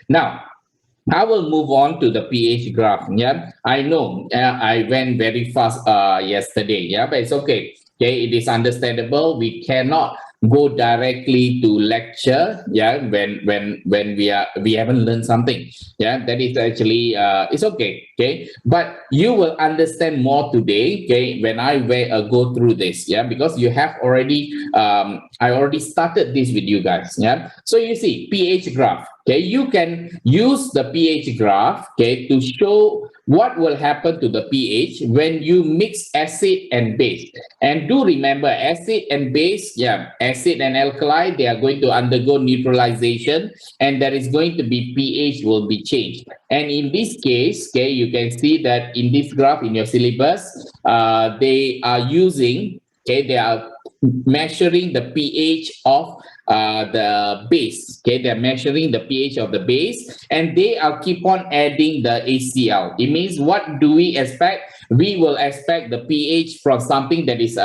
Now, I will move on to the pH graph. Yeah, I know I went very fast yesterday. Yeah, but it's okay. Okay, it is understandable. We cannot go directly to lecture. Yeah, when we haven't learned something. Yeah, that is actually it's okay. Okay, but you will understand more today. Okay, when go through this. Yeah, because you have already I already started this with you guys. Yeah, so you see pH graph. Okay, you can use the pH graph, okay, to show what will happen to the pH when you mix acid and base. And do remember, acid and base, yeah, acid and alkali, they are going to undergo neutralization, and there is going to be pH will be changed. And in this case, okay, you can see that in this graph in your syllabus, they are using, okay, they are measuring the pH of the base. Okay, they're measuring the pH of the base, and they are keep on adding the HCl. It means, what do we expect? We will expect the pH from something that is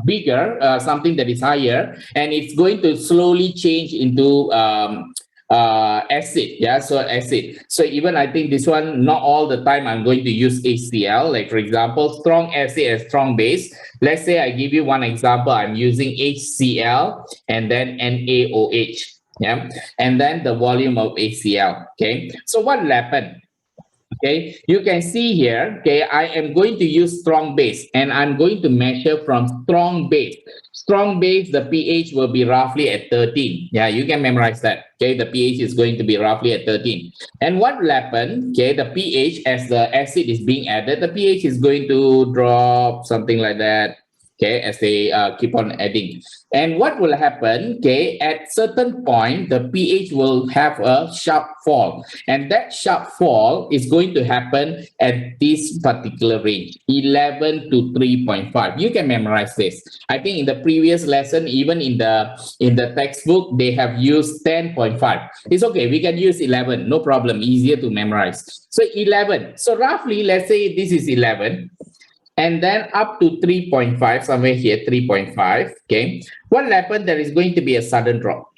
bigger, something that is higher, and it's going to slowly change into acid. Yeah, so acid. So even I think this one, not all the time I'm going to use HCl. Like for example, strong acid and strong base. Let's say I give you one example. I'm using HCl and then NaOH. Yeah, and then the volume of HCl. Okay, so what will happen? Okay, you can see here, okay, I am going to use strong base, and I'm going to measure from strong base. Strong base, the pH will be roughly at 13. Yeah, you can memorize that. Okay, the pH is going to be roughly at 13. And what will happen? Okay, the pH, as the acid is being added, the pH is going to drop, something like that. Okay, as they keep on adding. And what will happen? Okay, at certain point, the pH will have a sharp fall, and that sharp fall is going to happen at this particular range, 11 to 3.5. You can memorize this. I think in the previous lesson, even in the textbook, they have used 10.5. It's okay. We can use 11. No problem. Easier to memorize. So 11. So roughly, let's say this is 11. And then up to 3.5, somewhere here, 3.5. Okay. What will happen? There is going to be a sudden drop.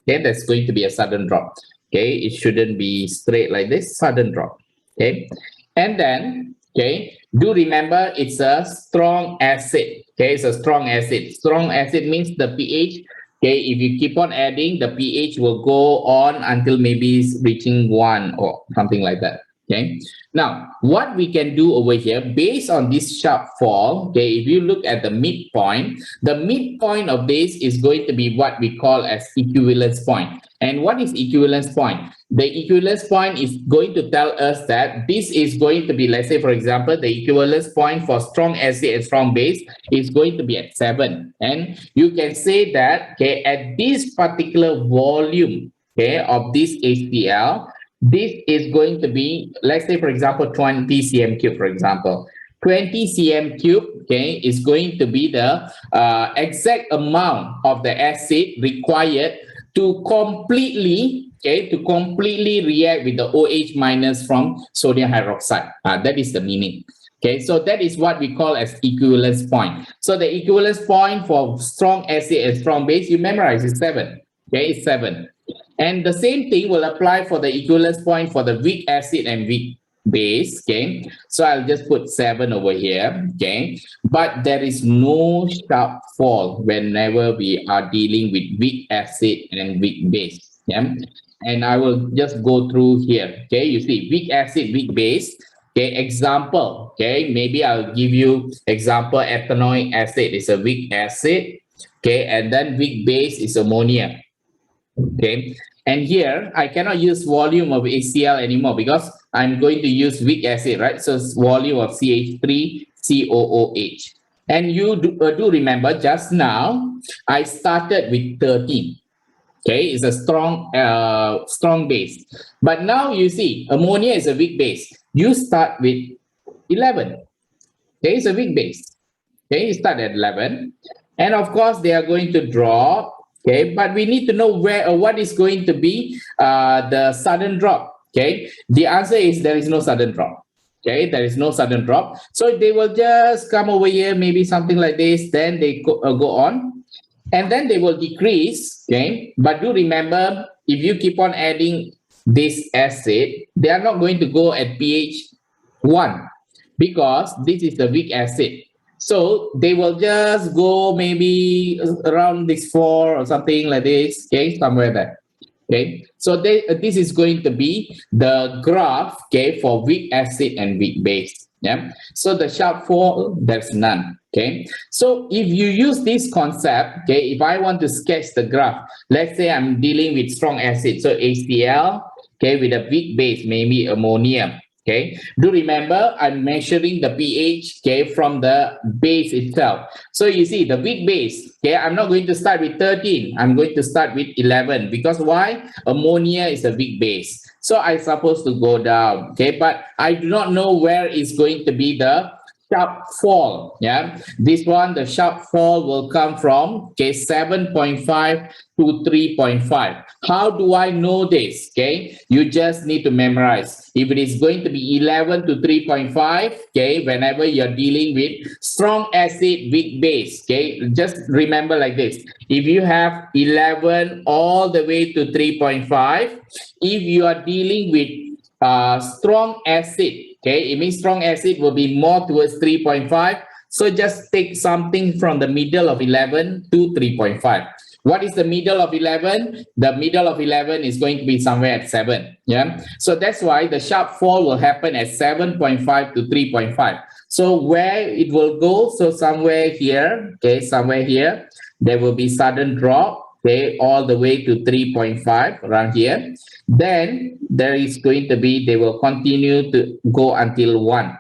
Okay, there's going to be a sudden drop. Okay, it shouldn't be straight like this, sudden drop. Okay, and then, okay, do remember it's a strong acid. Okay, it's a strong acid. Strong acid means the pH, okay, if you keep on adding, the pH will go on until maybe it's reaching 1 or something like that. Okay, now what we can do over here, based on this sharp fall, okay, if you look at the midpoint of this is going to be what we call as equivalence point. And what is equivalence point? The equivalence point is going to tell us that this is going to be, let's say for example, the equivalence point for strong acid and strong base is going to be at 7. And you can say that, okay, at this particular volume, okay, of this HCl, this is going to be, let's say for example, 20 cm cube, for example. 20 cm cube, okay, is going to be the exact amount of the acid required to completely, okay, to completely react with the OH minus from sodium hydroxide. That is the meaning. Okay, so that is what we call as equivalence point. So the equivalence point for strong acid and strong base, you memorize, is 7. Okay, it's 7. And the same thing will apply for the equivalence point for the weak acid and weak base. Okay, so I'll just put 7 over here. Okay, but there is no sharp fall whenever we are dealing with weak acid and weak base. Yeah, and I will just go through here. Okay, you see weak acid, weak base. Okay, example. Okay, maybe I'll give you example. Ethanoic acid is a weak acid. Okay, and then weak base is ammonia. Okay, and here I cannot use volume of HCl anymore because I'm going to use weak acid, right? So it's volume of CH3COOH. And you do remember just now I started with 13. Okay, it's a strong base. But now you see ammonia is a weak base. You start with 11. Okay, it's a weak base. Okay, you start at 11. And of course, they are going to drop. Okay, but we need to know where or what is going to be the sudden drop. Okay, the answer is there is no sudden drop. Okay, there is no sudden drop. So they will just come over here, maybe something like this. Then they go on, and then they will decrease. Okay, but do remember if you keep on adding this acid, they are not going to go at pH 1 because this is the weak acid. So they will just go maybe around this 4 or something like this, okay, somewhere there. Okay, so this is going to be the graph, okay, for weak acid and weak base. Yeah, so the sharp fall, there's none. Okay, so if you use this concept, okay, if I want to sketch the graph, let's say I'm dealing with strong acid, so HCl, okay, with a weak base, maybe ammonia. Okay, do remember I'm measuring the pH, okay, from the base itself. So you see the weak base, okay, I'm not going to start with 13, I'm going to start with 11 because why? Ammonia is a weak base. So I'm supposed to go down, okay, but I do not know where is going to be the sharp fall. Yeah, this one, the sharp fall will come from, okay, 7.5 to 3.5. How do I know this? Okay, you just need to memorize. If it is going to be 11 to 3.5, okay, whenever you're dealing with strong acid, weak base, okay, just remember like this. If you have 11 all the way to 3.5, if you are dealing with strong acid, okay, it means strong acid will be more towards 3.5. So just take something from the middle of 11 to 3.5. What is the middle of 11? The middle of 11 is going to be somewhere at 7. Yeah. So that's why the sharp fall will happen at 7.5 to 3.5. So where it will go, so somewhere here, okay, somewhere here, there will be sudden drop, okay, all the way to 3.5 around here. Then there is going to be, they will continue to go until 1.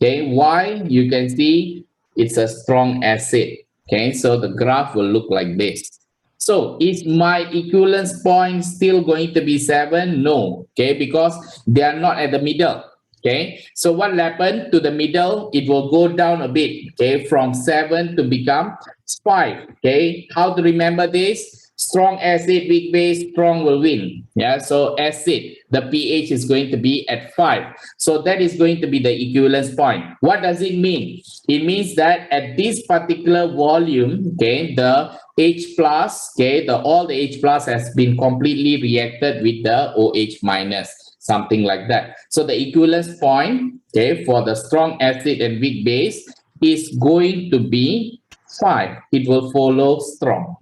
Okay, why? You can see it's a strong acid. Okay, so the graph will look like this. So is my equivalence point still going to be 7? No, okay, because they are not at the middle. Okay, so what happened to the middle? It will go down a bit, okay, from 7 to become 5. Okay, how to remember this? Strong acid, weak base, strong will win. Yeah, so acid, the pH is going to be at 5. So that is going to be the equivalence point. What does it mean? It means that at this particular volume, okay, the H plus, okay, all the H plus has been completely reacted with the OH minus, something like that. So the equivalence point, okay, for the strong acid and weak base is going to be 5. It will follow strong.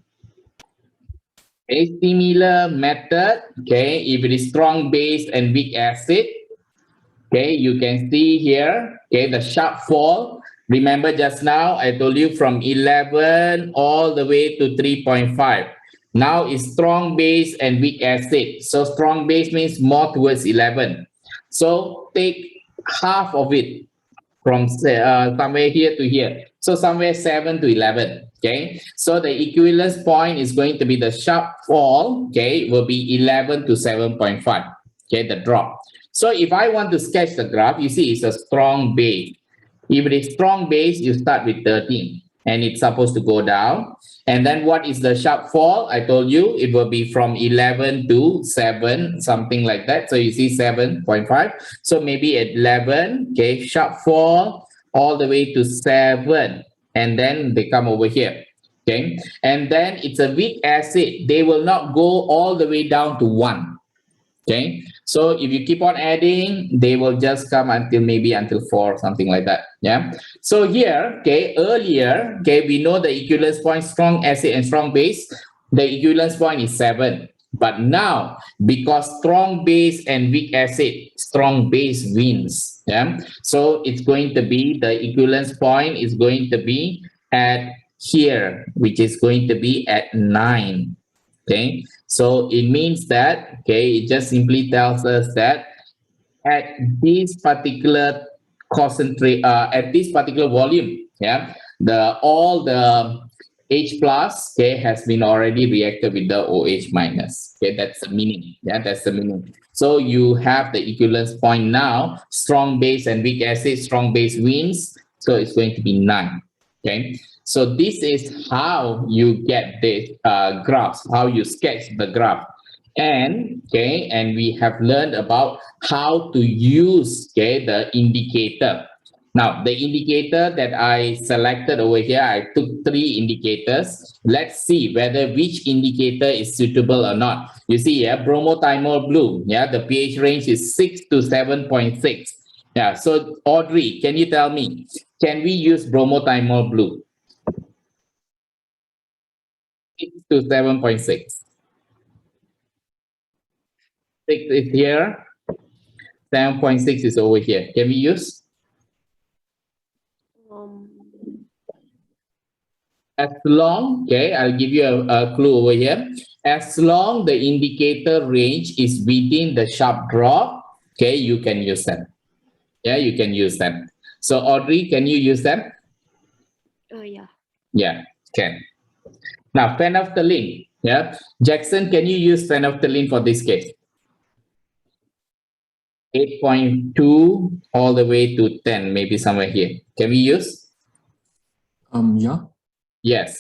A similar method, okay, if it is strong base and weak acid, okay, you can see here, okay, the sharp fall. Remember just now I told you from 11 all the way to 3.5. Now it's strong base and weak acid. So strong base means more towards 11. So take half of it from somewhere here to here. So somewhere 7 to 11. Okay, so the equivalence point is going to be the sharp fall, okay, will be 11 to 7.5, okay, the drop. So if I want to sketch the graph, you see it's a strong base. If it is strong base, you start with 13 and it's supposed to go down. And then what is the sharp fall? I told you it will be from 11 to 7, something like that. So you see 7.5. So maybe at 11, okay, sharp fall all the way to 7. And then they come over here, okay? And then it's a weak acid. They will not go all the way down to 1, okay? So if you keep on adding, they will just come until maybe until 4, something like that, yeah? So here, okay, earlier, okay, we know the equivalence point, strong acid and strong base, the equivalence point is 7. But now, because strong base and weak acid, strong base wins. Yeah. So it's going to be, the equivalence point is going to be at here, which is going to be at 9. Okay. So it means that, okay, it just simply tells us that at this particular concentrate, at this particular volume, yeah, all the H plus, okay, has been already reacted with the OH minus. Okay, that's the meaning. Yeah, that's the meaning. So you have the equivalence point now. Strong base and weak acid, strong base wins. So it's going to be 9. Okay, so this is how you get this graphs, how you sketch the graph. And okay, and we have learned about how to use, okay, the indicator. Now, the indicator that I selected over here, I took 3 indicators. Let's see whether which indicator is suitable or not. You see here, bromothymol blue, yeah, the pH range is 6 to 7.6. Yeah, so Audrey, can you tell me, can we use bromothymol blue? 6 to 7.6. 6 is here, 7.6 is over here. Can we use? As long, okay, I'll give you a clue over here. As long the indicator range is within the sharp drop, okay, you can use them. Yeah, you can use them. So Audrey, can you use them? Yeah. Yeah, can. Now, phenolphthalein. Yeah, Jackson, can you use phenolphthalein for this case? 8.2 all the way to 10, maybe somewhere here. Can we use? Yeah. Yes.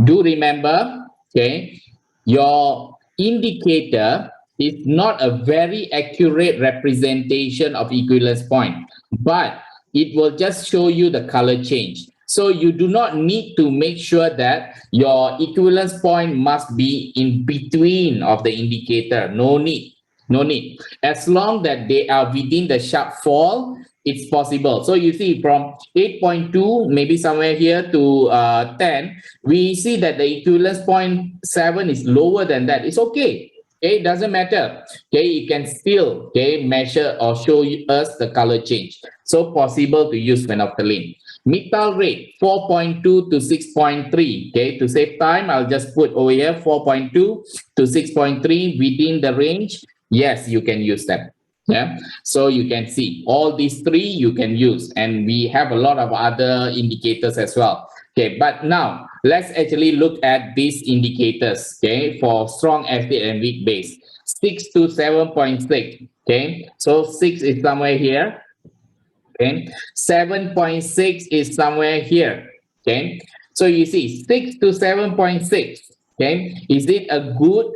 Do remember, okay, your indicator is not a very accurate representation of equivalence point, but it will just show you the color change. So you do not need to make sure that your equivalence point must be in between of the indicator. No need. No need. As long that they are within the sharp fall, it's possible. So you see from 8.2, maybe somewhere here to 10, we see that the equivalence point 7 is lower than that. It's okay. Okay, it doesn't matter. Okay, you can still, okay, measure or show us the color change. So possible to use phenolphthalein. Methyl rate 4.2 to 6.3. Okay, to save time, I'll just put over here 4.2 to 6.3 within the range. Yes, you can use them. Yeah, so you can see all these 3 you can use, and we have a lot of other indicators as well. Okay, but now let's actually look at these indicators, okay, for strong acid and weak base. 6 to 7.6. Okay, so 6 is somewhere here. Okay, 7.6 is somewhere here. Okay, so you see 6 to 7.6. Okay, is it a good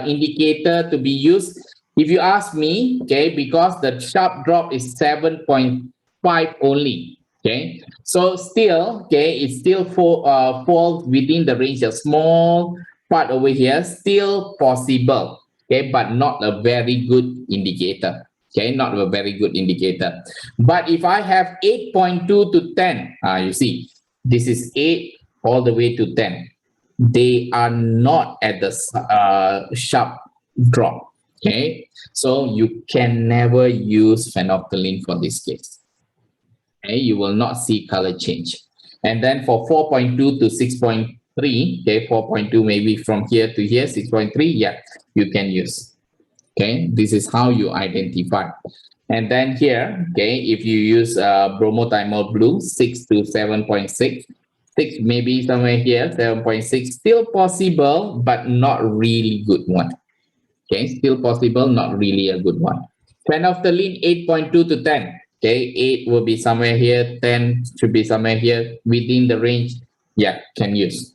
indicator to be used? If you ask me, okay, because the sharp drop is 7.5 only. Okay, so still, okay, it still falls within the range. A small part over here, still possible. Okay, but not a very good indicator. Okay, not a very good indicator. But if I have 8.2 to 10, you see, this is 8 all the way to 10. They are not at the sharp drop. Okay, so you can never use phenolphthalein for this case. Okay, you will not see color change. And then for 4.2 to 6.3, okay, 4.2 maybe from here to here, 6.3, yeah, you can use. Okay, this is how you identify. And then here, okay, if you use bromothymol blue, 6 to 7.6, 6 maybe somewhere here, 7.6, still possible, but not really good one. Okay, still possible, not really a good one. Phenolphthalein 8.2 to 10. Okay, 8 will be somewhere here, 10 should be somewhere here within the range. Yeah, can use.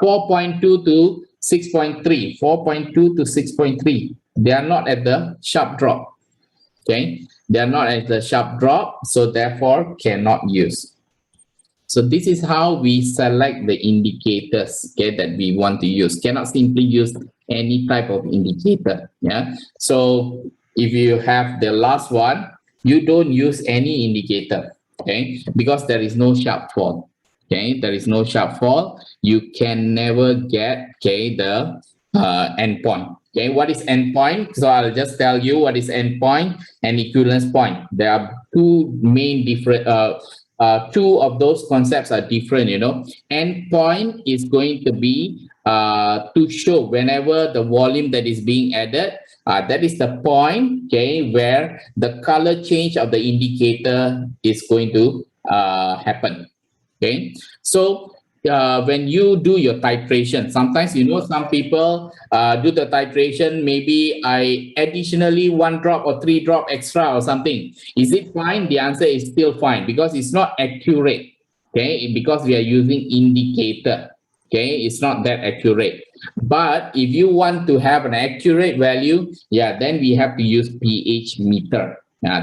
4.2 to 6.3, 4.2 to 6.3. They are not at the sharp drop. Okay, they are not at the sharp drop, so therefore cannot use. So this is how we select the indicators, okay, that we want to use. Cannot simply use any type of indicator. Yeah. So if you have the last one, you don't use any indicator, okay, because there is no sharp fall. Okay, there is no sharp fall. You can never get, okay, the endpoint. Okay, what is endpoint? So I'll just tell you what is endpoint and equivalence point. There are two main different. Two of those concepts are different. You know, endpoint is going to be to show whenever the volume that is being added. That is the point, okay, where the color change of the indicator is going to happen. Okay, so when you do your titration, sometimes, you know, some people do the titration, maybe I additionally 1 drop or 3 drop extra or something. Is it fine? The answer is still fine, because it's not accurate. Okay, because we are using indicator. Okay, it's not that accurate. But if you want to have an accurate value, yeah, then we have to use pH meter.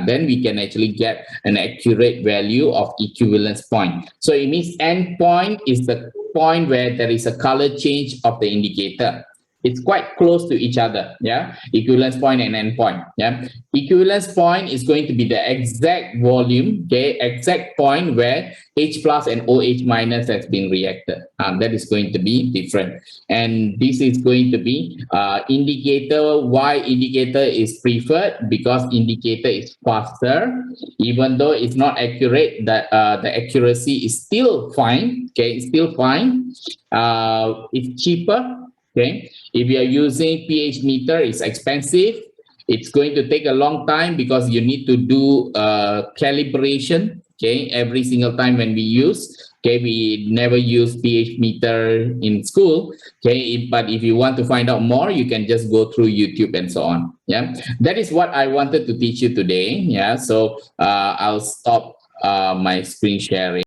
then we can actually get an accurate value of equivalence point. So it means end point is the point where there is a color change of the indicator. It's quite close to each other, yeah, equivalence point and end point, yeah. Equivalence point is going to be the exact volume, okay, exact point where H plus and OH minus has been reacted. That is going to be different. And this is going to be indicator. Why indicator is preferred? Because indicator is faster. Even though it's not accurate, that the accuracy is still fine, okay, it's still fine. It's cheaper. Okay, if you are using pH meter, it's expensive. It's going to take a long time because you need to do calibration. Okay, every single time when we use. Okay, we never use pH meter in school. Okay, but if you want to find out more, you can just go through YouTube and so on. Yeah, that is what I wanted to teach you today. Yeah, so I'll stop my screen sharing.